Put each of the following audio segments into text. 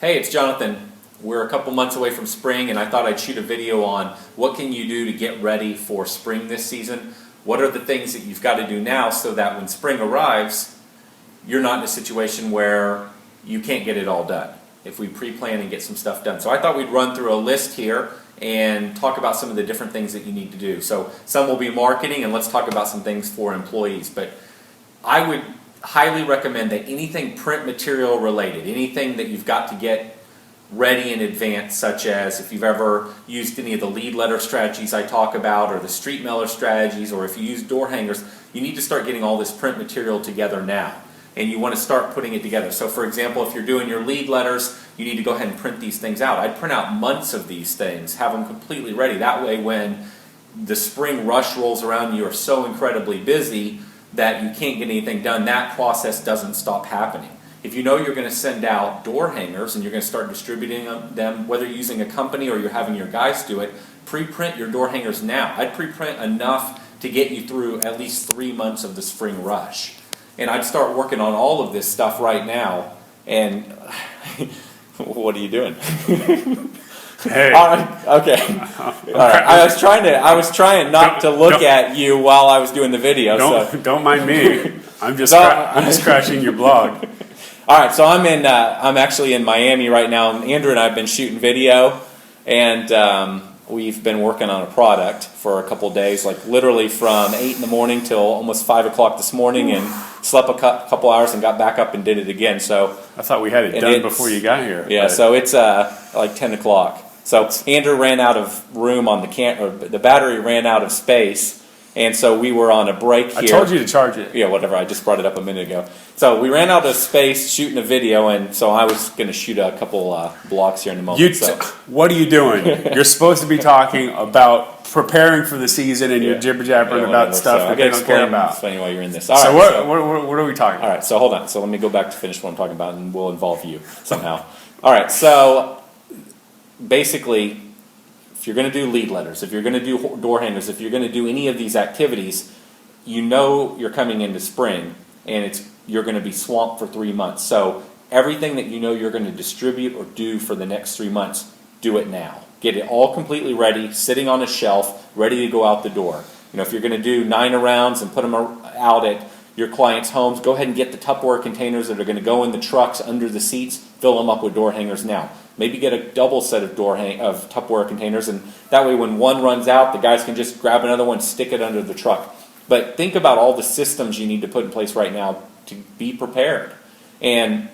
Hey, it's Jonathan. We're a couple months away from spring, and I thought I'd shoot a video on what can you do to get ready for spring this season. What are the things that you've got to do now so that when spring arrives, you're not in a situation where you can't get it all done if we pre-plan and get some stuff done. So I thought we'd run through a list here and talk about some of the different things that you need to do. So some will be marketing, and let's talk about some things for employees. But I would highly recommend that anything print material related, anything that you've got to get ready in advance, such as if you've ever used any of the lead letter strategies I talk about, or the street mailer strategies, or if you use door hangers, you need to start getting all this print material together now. And you want to start putting it together. So for example, if you're doing your lead letters, you need to go ahead and print these things out. I'd print out months of these things, have them completely ready. That way when the spring rush rolls around, you are so incredibly busy that you can't get anything done. That process doesn't stop happening. If you know you're going to send out door hangers and you're going to start distributing them, whether you're using a company or you're having your guys do it, pre-print your door hangers now. I'd pre-print enough to get you through at least 3 months of the spring rush. And I'd start working on all of this stuff right now. And what are you doing? Hey. Okay. All right. I was trying not to look at you while I was doing the video. Don't mind me. I'm just crashing your blog. All right. So I'm actually in Miami right now. Andrew and I have been shooting video, and we've been working on a product for a couple of days, like literally from 8 in the morning till almost 5 o'clock this morning, and slept a couple hours and got back up and did it again. So I thought we had it done before you got here. Yeah. So it's like 10 o'clock. So Andrew ran out of room on the battery ran out of space, and so we were on a break here. I told you to charge it. Yeah, whatever. I just brought it up a minute ago. So we ran out of space shooting a video, and so I was going to shoot a couple blocks here in a moment. What are you doing? You're supposed to be talking about preparing for the season, and you're jibber-jabbering about stuff that they don't care about. Explain why you're in this. What are we talking about? All right, so hold on. So let me go back to finish what I'm talking about, and we'll involve you somehow. All right, so basically, if you're going to do lead letters, if you're going to do door hangers, if you're going to do any of these activities, you know you're coming into spring, and you're going to be swamped for 3 months. So everything that you know you're going to distribute or do for the next 3 months, do it now. Get it all completely ready, sitting on a shelf, ready to go out the door. You know, if you're going to do 9 rounds and put them out at your clients' homes, go ahead and get the Tupperware containers that are going to go in the trucks under the seats, fill them up with door hangers now. Maybe get a double set of of Tupperware containers, and that way when one runs out, the guys can just grab another one, stick it under the truck. But think about all the systems you need to put in place right now to be prepared. And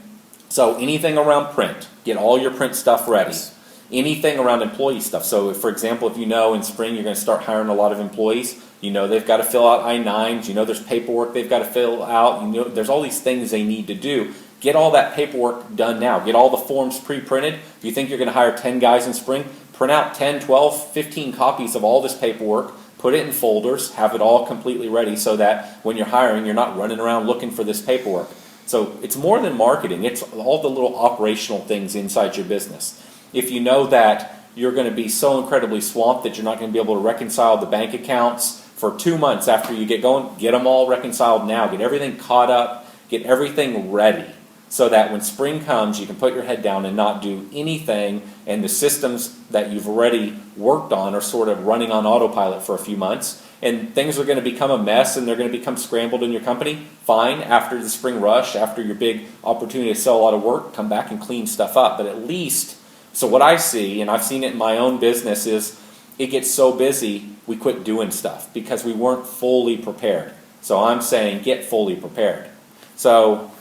so anything around print, get all your print stuff ready. Yes. Anything around employee stuff. So for example, if you know in spring you're going to start hiring a lot of employees, you know they've got to fill out I-9s, you know there's paperwork they've got to fill out, you know there's all these things they need to do. Get all that paperwork done now. Get all the forms pre-printed. If you think you're going to hire 10 guys in spring, print out 10, 12, 15 copies of all this paperwork, put it in folders, have it all completely ready so that when you're hiring, you're not running around looking for this paperwork. So it's more than marketing. It's all the little operational things inside your business. If you know that you're going to be so incredibly swamped that you're not going to be able to reconcile the bank accounts for 2 months after you get going, get them all reconciled now. Get everything caught up. Get everything ready, so that when spring comes, you can put your head down and not do anything, and the systems that you've already worked on are sort of running on autopilot for a few months, and things are going to become a mess and they're going to become scrambled in your company. Fine, after the spring rush, after your big opportunity to sell a lot of work, come back and clean stuff up. But at least, so what I see, and I've seen it in my own business, is it gets so busy we quit doing stuff because we weren't fully prepared. So I'm saying get fully prepared. So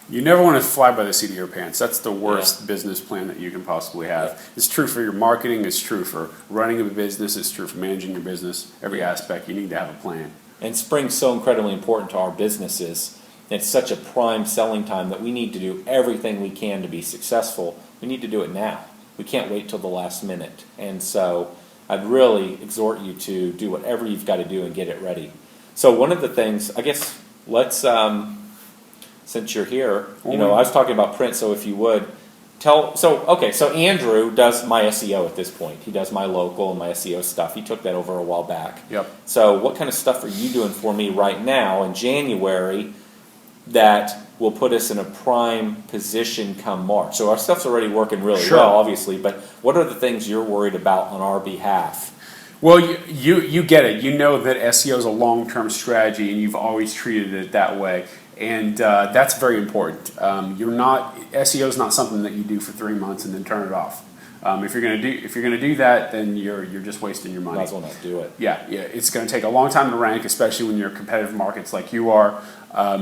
you never want to fly by the seat of your pants. That's the worst business plan that you can possibly have. Yeah. It's true for your marketing. It's true for running a business. It's true for managing your business. Every aspect, you need to have a plan. And spring's so incredibly important to our businesses. It's such a prime selling time that we need to do everything we can to be successful. We need to do it now. We can't wait till the last minute. And so I'd really exhort you to do whatever you've got to do and get it ready. So one of the things, I guess, let's... since you're here, you know, I was talking about print, so if you would, so Andrew does my SEO at this point. He does my local and my SEO stuff. He took that over a while back. Yep. So what kind of stuff are you doing for me right now in January that will put us in a prime position come March? So our stuff's already working really Sure. well, obviously, but what are the things you're worried about on our behalf? Well, you get it. You know that SEO is a long-term strategy, and you've always treated it that way, and that's very important. SEO is not something that you do for 3 months and then turn it off. If you're gonna do that, then you're just wasting your money. Might as well not do it. Yeah, it's going to take a long time to rank, especially when you're in competitive markets like you are.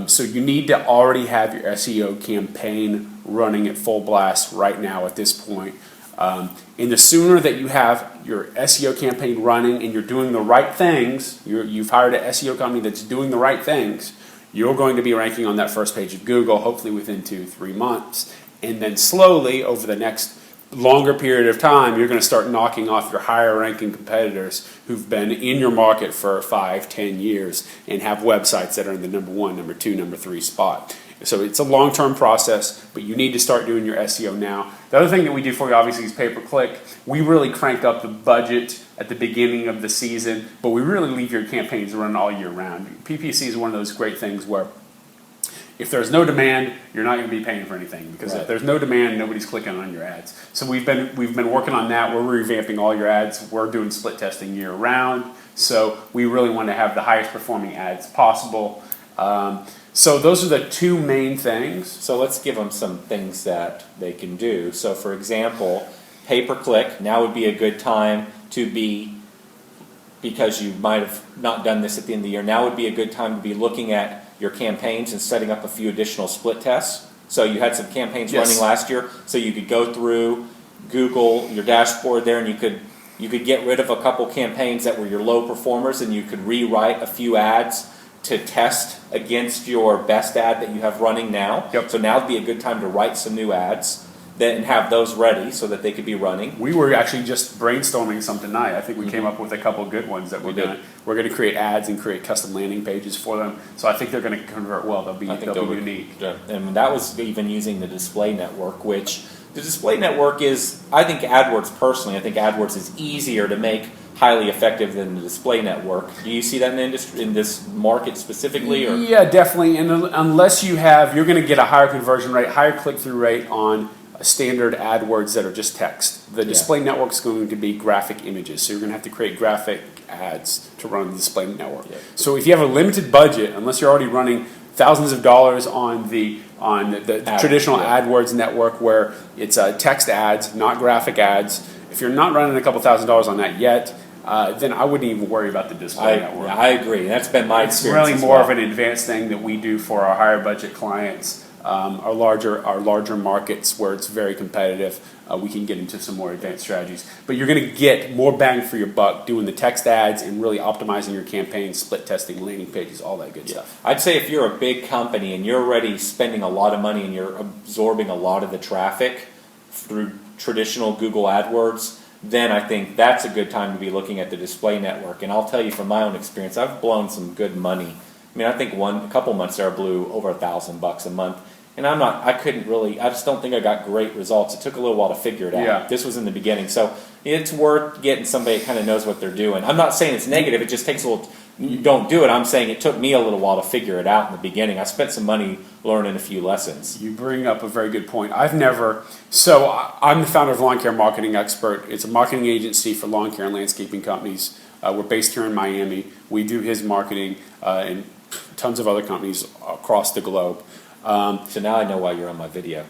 So you need to already have your SEO campaign running at full blast right now at this point. And the sooner that you have your SEO campaign running and you're doing the right things, you've hired an SEO company that's doing the right things, you're going to be ranking on that first page of Google, hopefully within 2-3 months. And then slowly, over the next longer period of time, you're going to start knocking off your higher ranking competitors who've been in your market for 5-10 years and have websites that are in the number 1, number 2, number 3 spot. So it's a long-term process, but you need to start doing your SEO now. The other thing that we do for you, obviously, is pay-per-click. We really cranked up the budget at the beginning of the season, but we really leave your campaigns running all year round. PPC is one of those great things where if there's no demand, you're not going to be paying for anything, because if there's no demand, nobody's clicking on your ads. So we've been working on that. We're revamping all your ads. We're doing split testing year round. So we really want to have the highest performing ads possible. So those are the two main things. So let's give them some things that they can do. So for example, pay-per-click, now would be a good time to be, because you might have not done this at the end of the year, now would be a good time to be looking at your campaigns and setting up a few additional split tests. So you had some campaigns running last year, so you could go through Google, your dashboard there, and you could get rid of a couple campaigns that were your low performers, and you could rewrite a few ads to test against your best ad that you have running now. So now would be a good time to write some new ads and have those ready so that they could be running. We were actually just brainstorming some tonight. I think we came up with a couple good ones that we're going to create ads and create custom landing pages for them. So I think they're going to convert well. They'll be unique. And that was even using the display network, which the display network is, I think AdWords is easier to make highly effective than the display network. Do you see that in the industry, in this market specifically? Or? Yeah, definitely. And unless you're going to get a higher conversion rate, higher click-through rate on standard AdWords that are just text. The display network is going to be graphic images, so you're going to have to create graphic ads to run the display network. So if you have a limited budget, unless you're already running thousands of dollars on the traditional AdWords network where it's text ads, not graphic ads, if you're not running a couple $1,000s on that yet, then I wouldn't even worry about the display network. I agree. That's been my experience. It's really more of an advanced thing that we do for our higher budget clients. Our larger markets where it's very competitive, we can get into some more advanced strategies. But you're going to get more bang for your buck doing the text ads and really optimizing your campaigns, split testing, landing pages, all that good stuff. I'd say if you're a big company and you're already spending a lot of money and you're absorbing a lot of the traffic through traditional Google AdWords, then I think that's a good time to be looking at the display network. And I'll tell you from my own experience, I've blown some good money. I mean, I think a couple months there I blew over $1,000 a month. And I just don't think I got great results. It took a little while to figure it out. Yeah. This was in the beginning. So it's worth getting somebody that kind of knows what they're doing. I'm not saying it's negative. It just takes a little, you don't do it. I'm saying it took me a little while to figure it out in the beginning. I spent some money learning a few lessons. You bring up a very good point. I'm the founder of Lawn Care Marketing Expert. It's a marketing agency for lawn care and landscaping companies. We're based here in Miami. We do his marketing and tons of other companies across the globe. So now I know why you're on my video.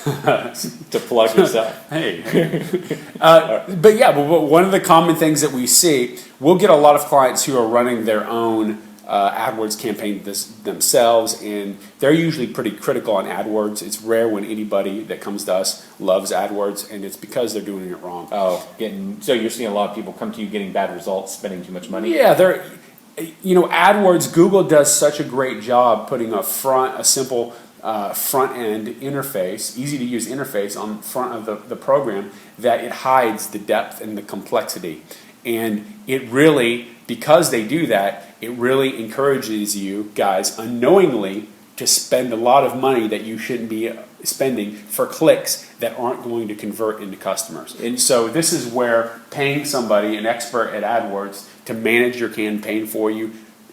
To plug yourself. But one of the common things that we see, we'll get a lot of clients who are running their own AdWords campaign themselves, and they're usually pretty critical on AdWords. It's rare when anybody that comes to us loves AdWords, and it's because they're doing it wrong. So you're seeing a lot of people come to you getting bad results, spending too much money? Yeah, AdWords, Google does such a great job putting a simple front end interface, easy to use interface on front of the program, that it hides the depth and the complexity. And it really, because they do that, it really encourages you guys unknowingly to spend a lot of money that you shouldn't be spending for clicks that aren't going to convert into customers. And so this is where paying somebody, an expert at AdWords, to manage your campaign for you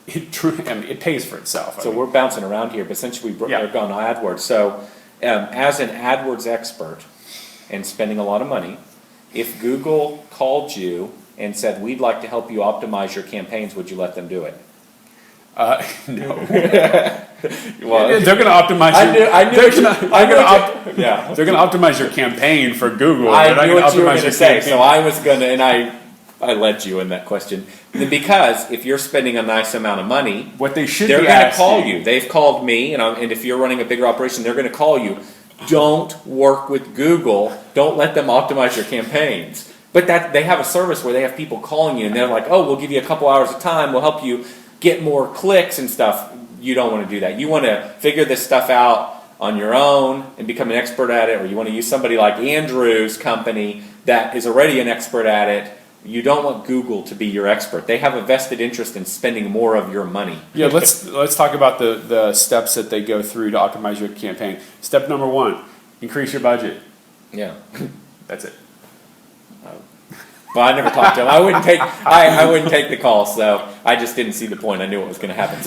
I mean, it pays for itself. So we're bouncing around here, but since we've gone AdWords, so as an AdWords expert and spending a lot of money, if Google called you and said, we'd like to help you optimize your campaigns, would you let them do it? No. Well, they're going to optimize. They're going to optimize your campaign for Google. I knew what you were going to say, so I was going to, and I led you in that question because if you're spending a nice amount of money, what they should they're be going to call you. They've called me, and if you're running a bigger operation, they're going to call you. Don't work with Google. Don't let them optimize your campaigns. But they have a service where they have people calling you, and they're like, "Oh, we'll give you a couple hours of time. We'll help you get more clicks and stuff." You don't want to do that. You want to figure this stuff out on your own and become an expert at it, or you want to use somebody like Andrew's company that is already an expert at it. You don't want Google to be your expert. They have a vested interest in spending more of your money. Yeah, let's talk about the steps that they go through to optimize your campaign. Step number 1, increase your budget. Yeah. That's it. Well, I never talked to him. I wouldn't take the call, so I just didn't see the point. I knew what was going to happen.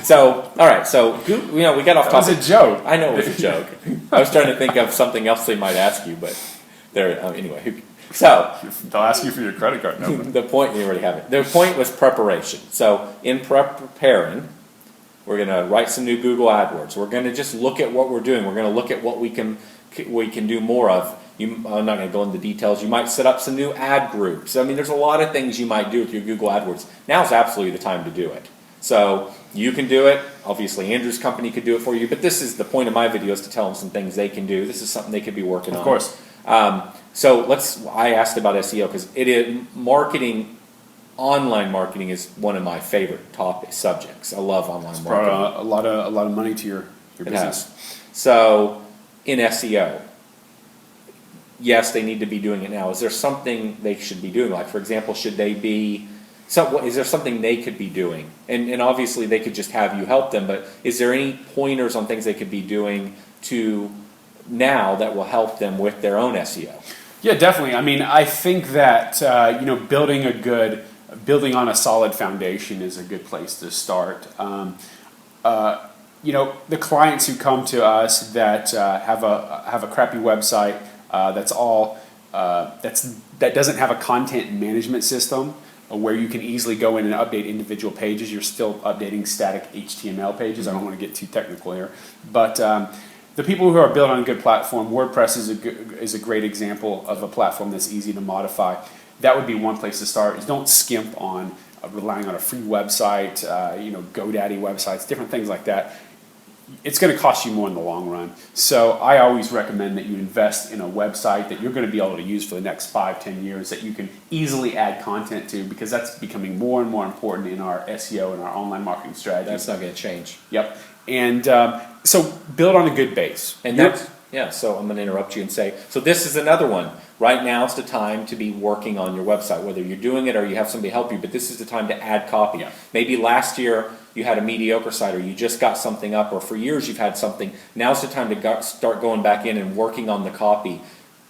So all right. So we got off topic. That was a joke. I know it was a joke. I was trying to think of something else they might ask you, but there. Anyway, so they'll ask you for your credit card number. The point you already have it. The point was preparation. So in preparing, we're going to write some new Google AdWords. We're going to just look at what we're doing. We're going to look at what we can do more of. I'm not going to go into details. You might set up some new ad groups. I mean, there's a lot of things you might do with your Google AdWords. Now is absolutely the time to do it. So you can do it. Obviously, Andrew's company could do it for you. But this is the point of my video, is to tell them some things they can do. This is something they could be working on. Of course. I asked about SEO because it is marketing. Online marketing is one of my favorite subjects. I love online marketing. Brought a lot of money to your business. So in SEO. Yes, they need to be doing it now. Is there something they should be doing? Like, for example, is there something they could be doing? And obviously, they could just have you help them, but is there any pointers on things they could be doing now that will help them with their own SEO? Yeah, definitely. I mean, I think that building on a solid foundation is a good place to start. The clients who come to us that have a crappy website. That doesn't have a content management system where you can easily go in and update individual pages. You're still updating static HTML pages. I don't want to get too technical here, but the people who are built on a good platform, WordPress is a great example of a platform that's easy to modify. That would be one place to start. Is don't skimp on relying on a free website, GoDaddy websites, different things like that. It's going to cost you more in the long run. So I always recommend that you invest in a website that you're going to be able to use for the next 5-10 years, that you can easily add content to, because that's becoming more and more important in our SEO and our online marketing strategy. That's not going to change. Yep. And so build on a good base. And so I'm going to interrupt you and say, so this is another one. Right now is the time to be working on your website, whether you're doing it or you have somebody help you, but this is the time to add copy. Yeah. Maybe last year you had a mediocre site, or you just got something up, or for years you've had something. Now's the time to start going back in and working on the copy.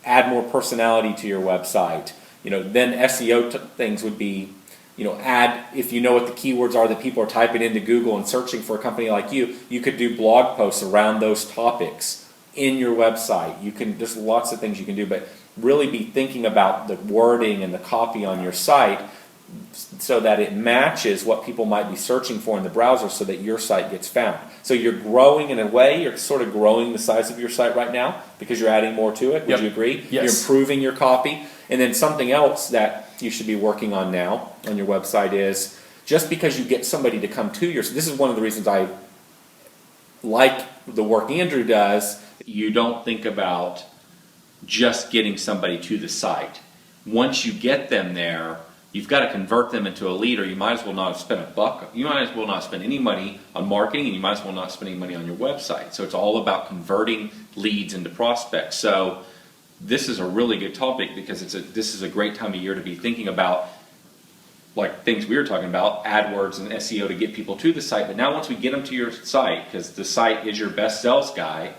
Add more personality to your website. Then SEO things would be, add, if you know what the keywords are that people are typing into Google and searching for a company like you could do blog posts around those topics in your website. There's lots of things you can do, but really be thinking about the wording and the copy on your site so that it matches what people might be searching for in the browser, so that your site gets found. So you're growing in a way, you're sort of growing the size of your site right now because you're adding more to it. Would you agree? Yes. You're improving your copy. And then something else that you should be working on now on your website is, just because you get somebody to come to this is one of the reasons I like the work Andrew does. You don't think about just getting somebody to the site. Once you get them there, you've got to convert them into a lead, or you might as well not spend $1. You might as well not spend any money on marketing, and you might as well not spend any money on your website. So it's all about converting leads into prospects. So this is a really good topic, because this is a great time of year to be thinking about, like things we were talking about, AdWords and SEO, to get people to the site. But now once we get them to your site, because the site is your best sales guy,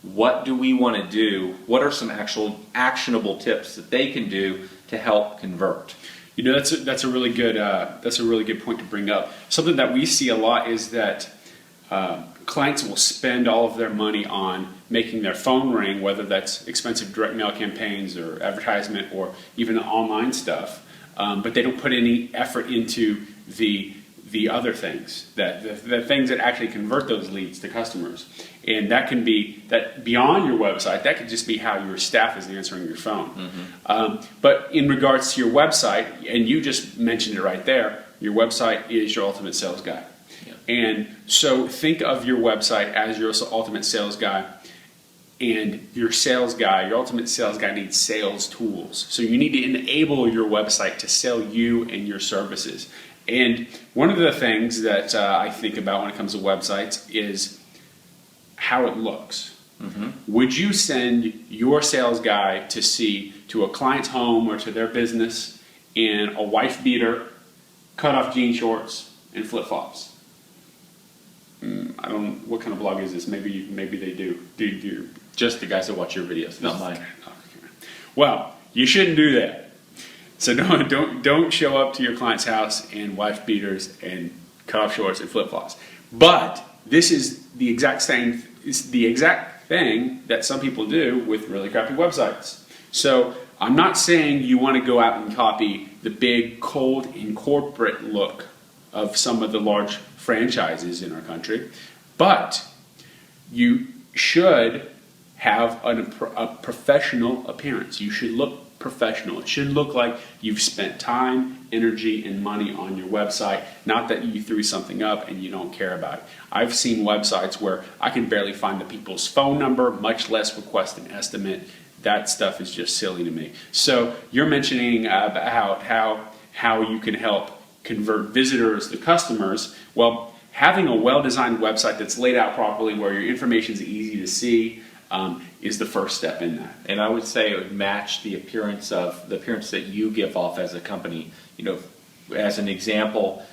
what do we want to do? What are some actual actionable tips that they can do to help convert? You know, that's a really good point to bring up. Something that we see a lot is that clients will spend all of their money on making their phone ring, whether that's expensive direct mail campaigns or advertisement or even online stuff, but they don't put any effort into the other things, the things that actually convert those leads to customers. And that can be that beyond your website, that could just be how your staff is answering your phone. But in regards to your website, and you just mentioned it right there, your website is your ultimate sales guide. And so think of your website as your ultimate sales guy, and your sales guy, your ultimate sales guy needs sales tools. So you need to enable your website to sell you and your services. And one of the things that I think about when it comes to websites is how it looks. Would you send your sales guy to see to a client's home or to their business in a wife beater, cut off jean shorts, and flip-flops? I don't. What kind of blog is this? Maybe they do. Do Just the guys that watch your videos, not mine. Well, you shouldn't do that. So don't show up to your client's house in wife beaters and cut off shorts and flip flops. But this is the exact same. It's the exact thing that some people do with really crappy websites. So I'm not saying you want to go out and copy the big, cold, and corporate look of some of the large franchises in our country, but you should have a professional appearance. You should look professional. It should look like you've spent time, energy, and money on your website, not that you threw something up and you don't care about it. I've seen websites where I can barely find the people's phone number, much less request an estimate. That stuff is just silly to me. So you're mentioning about how you can help convert visitors to customers. Well, having a well-designed website that's laid out properly, where your information is easy to see, is the first step in that. And I would say it would match the appearance that you give off as a company. You know, as an example,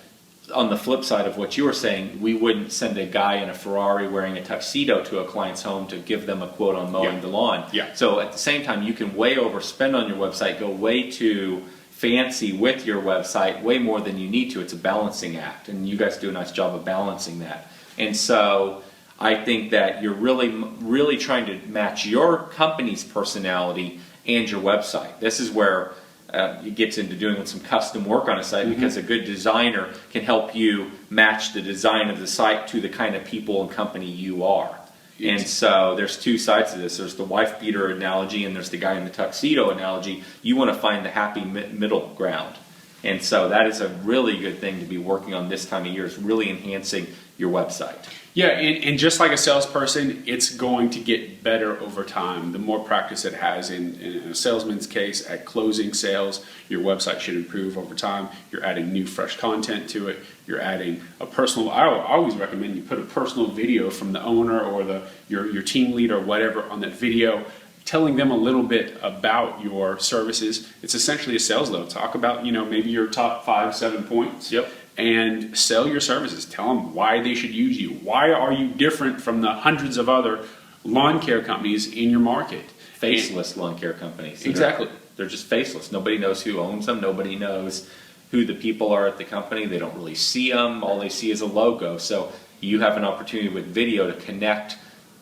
on the flip side of what you were saying, we wouldn't send a guy in a Ferrari wearing a tuxedo to a client's home to give them a quote on mowing the lawn. So at the same time, you can way overspend on your website, go way too fancy with your website, way more than you need to. It's a balancing act, and you guys do a nice job of balancing that. And so I think that you're really trying to match your company's personality and your website. This is where it gets into doing some custom work on a site, because a good designer can help you match the design of the site to the kind of people and company you are. And so there's two sides to this. There's the wife beater analogy, and there's the guy in the tuxedo analogy. You want to find the happy middle ground. And so that is a really good thing to be working on this time of year, is really enhancing your website. Yeah, and just like a salesperson, it's going to get better over time. The more practice it has in a salesman's case at closing sales, your website should improve over time. You're adding new, fresh content to it. You're adding a personal. I always recommend you put a personal video from the owner or your team lead or whatever on that video, telling them a little bit about your services. It's essentially a sales letter. Talk about maybe your top 5-7 points. And sell your services. Tell them why they should use you. Why are you different from the hundreds of other lawn care companies in your market? Faceless lawn care companies. Exactly. They're just faceless. Nobody knows who owns them. Nobody knows who the people are at the company. They don't really see them. All they see is a logo. So you have an opportunity with video to connect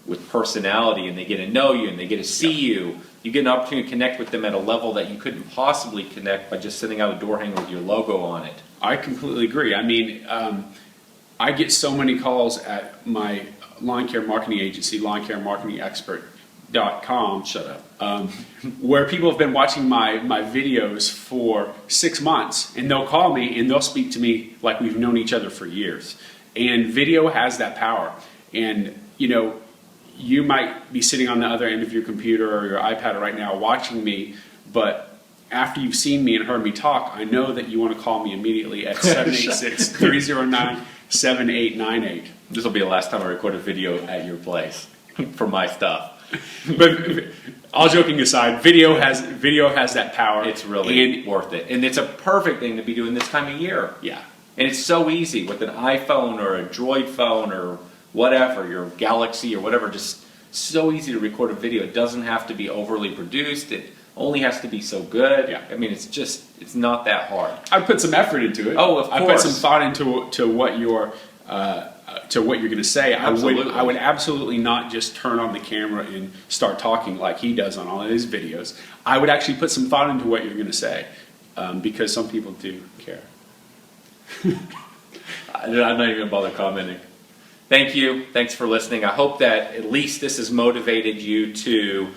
with personality, and they get to know you, and they get to see you. You get an opportunity to connect with them at a level that you couldn't possibly connect by just sending out a door hanger with your logo on it. I completely agree. I mean, I get so many calls at my lawn care marketing agency, lawncaremarketingexpert.com. Shut up. Where people have been watching my videos for 6 months, and they'll call me and they'll speak to me like we've known each other for years. And video has that power. And, you might be sitting on the other end of your computer or your iPad right now watching me, but after you've seen me and heard me talk, I know that you want to call me immediately at 786-309-7898. This will be the last time I record a video at your place for my stuff. But all joking aside, video has that power. It's really worth it. And it's a perfect thing to be doing this time of year. Yeah. And it's so easy with an iPhone or a Droid phone or whatever, your Galaxy or whatever, just so easy to record a video. It doesn't have to be overly produced. only has to be so good. Yeah. I mean, it's not that hard. I put some effort into it. Oh, of I put course. some thought into what you're going to say. Absolutely. I would absolutely not just turn on the camera and start talking like he does on all of his videos. I would actually put some thought into what you're going to say, because some people do care. I'm not even going to bother commenting. Thank you. Thanks for listening. I hope that at least this has motivated you to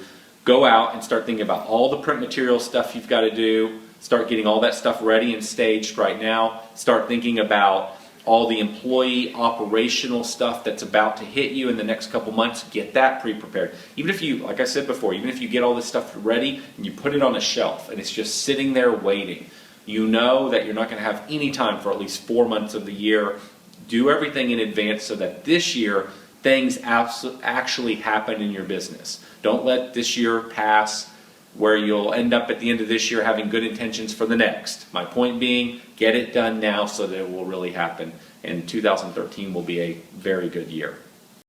go out and start thinking about all the print material stuff you've got to do. Start getting all that stuff ready and staged right now. Start thinking about all the employee operational stuff that's about to hit you in the next couple months. Get that pre-prepared. Even if you, like I said before, even if you get all this stuff ready and you put it on a shelf and it's just sitting there waiting, you know that you're not going to have any time for at least 4 months of the year. Do everything in advance so that this year things actually happen in your business. Don't let this year pass where you'll end up at the end of this year having good intentions for the next. My point being, get it done now so that it will really happen. And 2013 will be a very good year.